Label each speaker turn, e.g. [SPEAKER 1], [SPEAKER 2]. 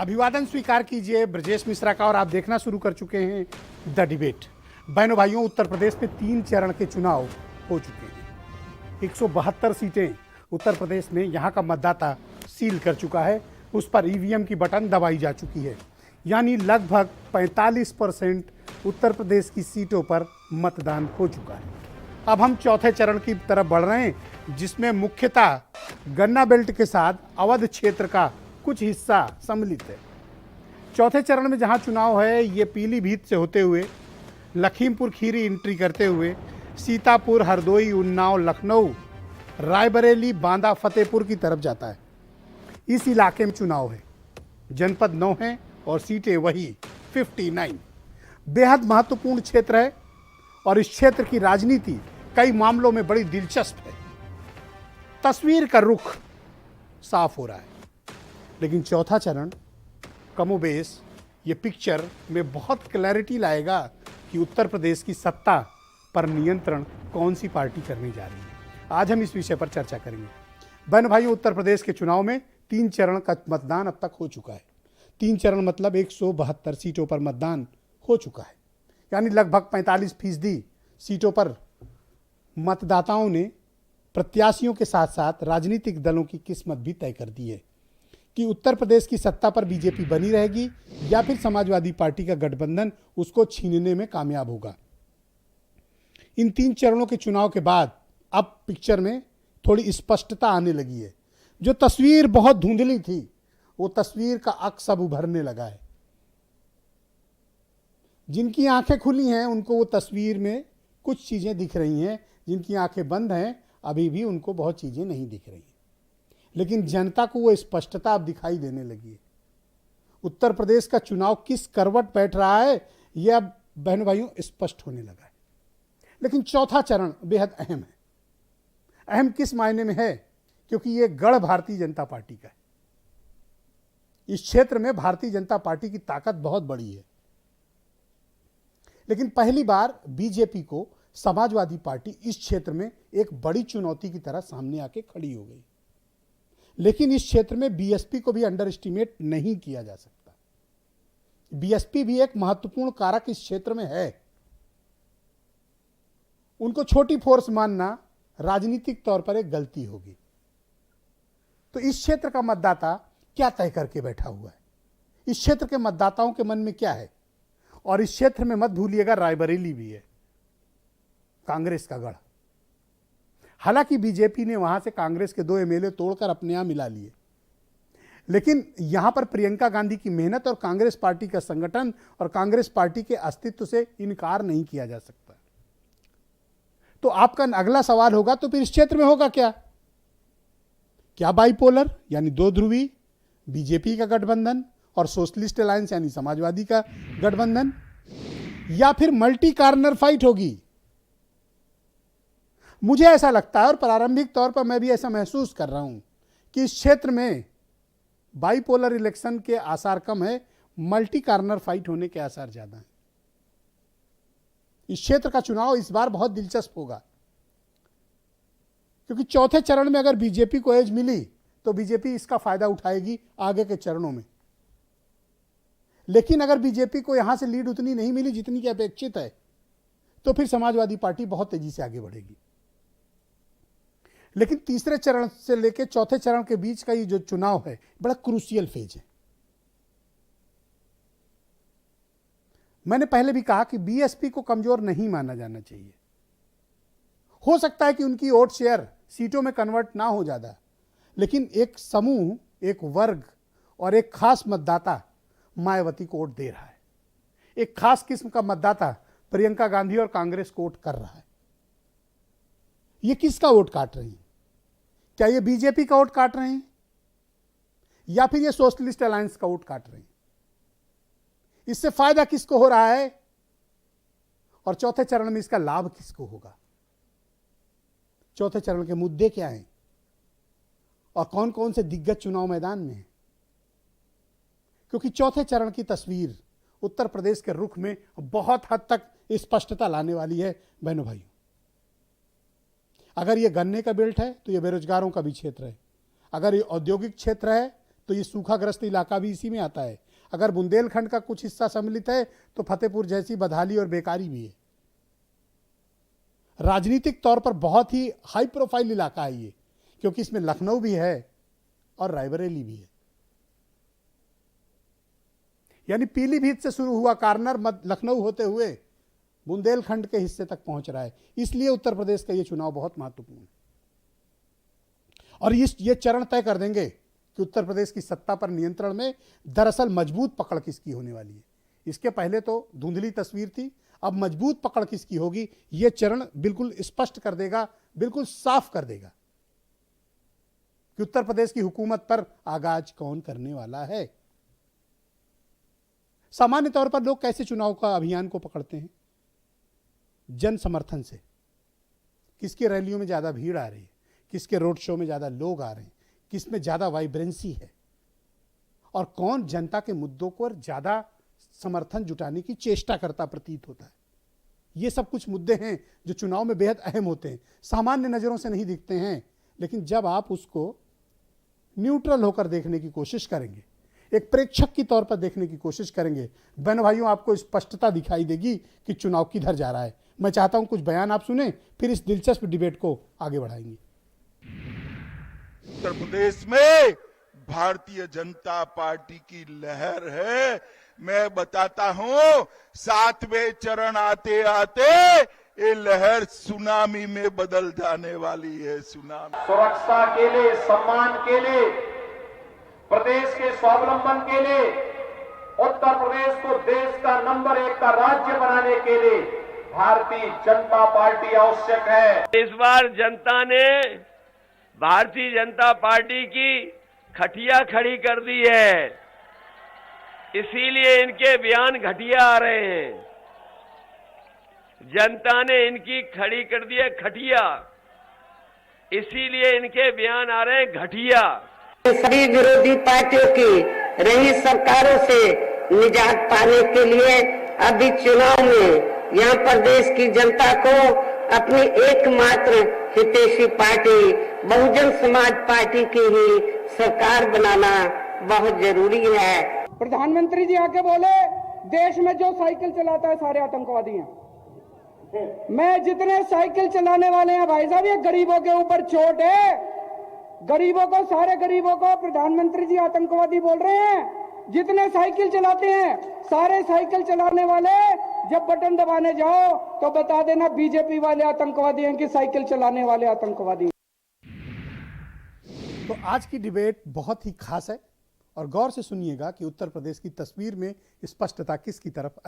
[SPEAKER 1] अभिवादन स्वीकार कीजिए ब्रजेश मिश्रा का। और आप देखना शुरू कर चुके हैं द डिबेट। बहनों भाइयों, उत्तर प्रदेश में 3 चरण के चुनाव हो चुके हैं। 172 सीटें उत्तर प्रदेश में यहाँ का मतदाता सील कर चुका है। उस पर ईवीएम की बटन दबाई जा चुकी है, यानी लगभग 45% उत्तर प्रदेश की सीटों पर मतदान हो चुका है। अब हम चौथे चरण की तरफ बढ़ रहे हैं, जिसमें मुख्यतः गन्ना बेल्ट के साथ अवध क्षेत्र का कुछ हिस्सा सम्मिलित है। चौथे चरण में जहां चुनाव है, ये पीलीभीत से होते हुए लखीमपुर खीरी एंट्री करते हुए सीतापुर, हरदोई, उन्नाव, लखनऊ, रायबरेली, बांदा, फतेहपुर की तरफ जाता है। इस इलाके में चुनाव है। जनपद 9 हैं और सीटें वही 59। बेहद महत्वपूर्ण क्षेत्र है और इस क्षेत्र की राजनीति कई मामलों में बड़ी दिलचस्प है। तस्वीर का रुख साफ हो रहा है, लेकिन चौथा चरण कमोबेश ये पिक्चर में बहुत क्लैरिटी लाएगा कि उत्तर प्रदेश की सत्ता पर नियंत्रण कौन सी पार्टी करने जा रही है। आज हम इस विषय पर चर्चा करेंगे। बहन भाइयों, उत्तर प्रदेश के चुनाव में 3 चरण का मतदान अब तक हो चुका है। 3 चरण मतलब 172 सीटों पर मतदान हो चुका है, यानी लगभग 45% सीटों पर मतदाताओं ने प्रत्याशियों के साथ साथ राजनीतिक दलों की किस्मत भी तय कर दी है कि उत्तर प्रदेश की सत्ता पर बीजेपी बनी रहेगी या फिर समाजवादी पार्टी का गठबंधन उसको छीनने में कामयाब होगा। इन 3 चरणों के चुनाव के बाद अब पिक्चर में थोड़ी स्पष्टता आने लगी है। जो तस्वीर बहुत धुंधली थी, वो तस्वीर का अक्स अब उभरने लगा है। जिनकी आंखें खुली हैं उनको वो तस्वीर में कुछ चीजें दिख रही हैं, जिनकी आंखें बंद हैं अभी भी उनको बहुत चीजें नहीं दिख रही हैं। लेकिन जनता को वो स्पष्टता अब दिखाई देने लगी है। उत्तर प्रदेश का चुनाव किस करवट बैठ रहा है, यह अब बहनों भाइयों स्पष्ट होने लगा है। लेकिन चौथा चरण बेहद अहम है। अहम किस मायने में है? क्योंकि ये गढ़ भारतीय जनता पार्टी का है। इस क्षेत्र में भारतीय जनता पार्टी की ताकत बहुत बड़ी है। लेकिन पहली बार बीजेपी को समाजवादी पार्टी इस क्षेत्र में एक बड़ी चुनौती की तरह सामने आके खड़ी हो गई। लेकिन इस क्षेत्र में बीएसपी को भी अंडर एस्टिमेट नहीं किया जा सकता। बीएसपी भी एक महत्वपूर्ण कारक इस क्षेत्र में है। उनको छोटी फोर्स मानना राजनीतिक तौर पर एक गलती होगी। तो इस क्षेत्र का मतदाता क्या तय करके बैठा हुआ है? इस क्षेत्र के मतदाताओं के मन में क्या है? और इस क्षेत्र में मत भूलिएगा, रायबरेली भी है, कांग्रेस का गढ़। हालांकि बीजेपी ने वहां से कांग्रेस के 2 एमएलए तोड़कर अपने यहां मिला लिए, लेकिन यहां पर प्रियंका गांधी की मेहनत और कांग्रेस पार्टी का संगठन और कांग्रेस पार्टी के अस्तित्व से इनकार नहीं किया जा सकता। तो आपका अगला सवाल होगा, तो फिर इस क्षेत्र में होगा क्या? क्या बाइपोलर यानी 2 ध्रुवी बीजेपी का गठबंधन और सोशलिस्ट अलायंस यानी समाजवादी का गठबंधन, या फिर मल्टी कार्नर फाइट होगी? मुझे ऐसा लगता है और प्रारंभिक तौर पर मैं भी ऐसा महसूस कर रहा हूं कि इस क्षेत्र में बाइपोलर इलेक्शन के आसार कम है, मल्टी कार्नर फाइट होने के आसार ज्यादा हैं। इस क्षेत्र का चुनाव इस बार बहुत दिलचस्प होगा, क्योंकि चौथे चरण में अगर बीजेपी को एज मिली तो बीजेपी इसका फायदा उठाएगी आगे के चरणों में। लेकिन अगर बीजेपी को यहां से लीड उतनी नहीं मिली जितनी की अपेक्षित है, तो फिर समाजवादी पार्टी बहुत तेजी से आगे बढ़ेगी। लेकिन तीसरे चरण से लेकर चौथे चरण के बीच का ये जो चुनाव है, बड़ा क्रूशियल फेज है। मैंने पहले भी कहा कि बीएसपी को कमजोर नहीं माना जाना चाहिए। हो सकता है कि उनकी वोट शेयर सीटों में कन्वर्ट ना हो ज्यादा, लेकिन एक समूह, एक वर्ग और एक खास मतदाता मायावती को वोट दे रहा है। एक खास किस्म का मतदाता प्रियंका गांधी और कांग्रेस को वोट कर रहा है। ये किसका वोट काट रही हैं? क्या ये बीजेपी का वोट काट रहे हैं या फिर ये सोशलिस्ट अलायंस का वोट काट रहे हैं? इससे फायदा किसको हो रहा है और चौथे चरण में इसका लाभ किसको होगा? चौथे चरण के मुद्दे क्या हैं और कौन कौन से दिग्गज चुनाव मैदान में हैं? क्योंकि चौथे चरण की तस्वीर उत्तर प्रदेश के रुख में बहुत हद तक स्पष्टता लाने वाली है। बहनों भाइयों, अगर ये गन्ने का बेल्ट है तो ये बेरोजगारों का भी क्षेत्र है। अगर ये औद्योगिक क्षेत्र है तो ये सूखाग्रस्त इलाका भी इसी में आता है। अगर बुंदेलखंड का कुछ हिस्सा सम्मिलित है तो फतेहपुर जैसी बदहाली और बेकारी भी है। राजनीतिक तौर पर बहुत ही हाई प्रोफाइल इलाका है ये, क्योंकि इसमें लखनऊ भी है और रायबरेली भी है। यानी पीलीभीत से शुरू हुआ कॉर्नर लखनऊ होते हुए बुंदेलखंड के हिस्से तक पहुंच रहा है। इसलिए उत्तर प्रदेश का यह चुनाव बहुत महत्वपूर्ण है और ये चरण तय कर देंगे कि उत्तर प्रदेश की सत्ता पर नियंत्रण में दरअसल मजबूत पकड़ किसकी होने वाली है। इसके पहले तो धुंधली तस्वीर थी, अब मजबूत पकड़ किसकी होगी यह चरण बिल्कुल स्पष्ट कर देगा, बिल्कुल साफ कर देगा कि उत्तर प्रदेश की हुकूमत पर आगाज कौन करने वाला है। सामान्य तौर पर लोग कैसे चुनाव का अभियान को पकड़ते हैं? जन समर्थन से। किसकी रैलियों में ज्यादा भीड़ आ रही है, किसके रोड शो में ज्यादा लोग आ रहे हैं, किस में ज्यादा वाइब्रेंसी है और कौन जनता के मुद्दों पर ज्यादा समर्थन जुटाने की चेष्टा करता प्रतीत होता है। ये सब कुछ मुद्दे हैं जो चुनाव में बेहद अहम होते हैं, सामान्य नजरों से नहीं दिखते हैं, लेकिन जब आप उसको न्यूट्रल होकर देखने की कोशिश करेंगे, एक प्रेक्षक की तौर पर देखने की कोशिश करेंगे, बहन भाइयों आपको स्पष्टता दिखाई देगी कि चुनाव किधर जा रहा है। मैं चाहता हूं कुछ बयान आप सुने, फिर इस दिलचस्प डिबेट को आगे बढ़ाएंगे।
[SPEAKER 2] उत्तर प्रदेश में भारतीय जनता पार्टी की लहर है। मैं बताता हूं, 7वें चरण आते आते ये लहर सुनामी में बदल जाने वाली है। सुनामी
[SPEAKER 3] सुरक्षा के लिए, सम्मान के लिए, प्रदेश के स्वावलंबन के लिए, उत्तर प्रदेश को देश का नंबर 1 का राज्य बनाने के लिए भारतीय जनता पार्टी आवश्यक है।
[SPEAKER 4] इस बार जनता ने भारतीय जनता पार्टी की खटिया खड़ी कर दी है, इसीलिए इनके बयान घटिया आ रहे हैं। जनता ने इनकी खड़ी कर दी है खटिया, इसीलिए इनके बयान आ रहे हैं घटिया।
[SPEAKER 5] सभी विरोधी पार्टियों की रही सरकारों से निजात पाने के लिए अभी चुनाव में यहाँ प्रदेश की जनता को अपनी एकमात्र हितैषी पार्टी बहुजन समाज पार्टी की ही सरकार बनाना बहुत जरूरी है।
[SPEAKER 6] प्रधानमंत्री जी आके बोले देश में जो साइकिल चलाता है सारे आतंकवादी हैं। मैं जितने साइकिल चलाने वाले हैं भाई साहब, ये गरीबों के ऊपर चोट है। गरीबों को, सारे गरीबों को प्रधानमंत्री जी आतंकवादी बोल रहे हैं। जितने साइकिल चलाते हैं सारे साइकिल चलाने वाले जब बटन दबाने जाओ तो बता देना बीजेपी वाले आतंकवादी हैं कि साइकिल चलाने वाले आतंकवादी।
[SPEAKER 1] तो आज की डिबेट बहुत ही खास है और गौर से सुनिएगा कि उत्तर प्रदेश की तस्वीर में स्पष्टता किसकी तरफ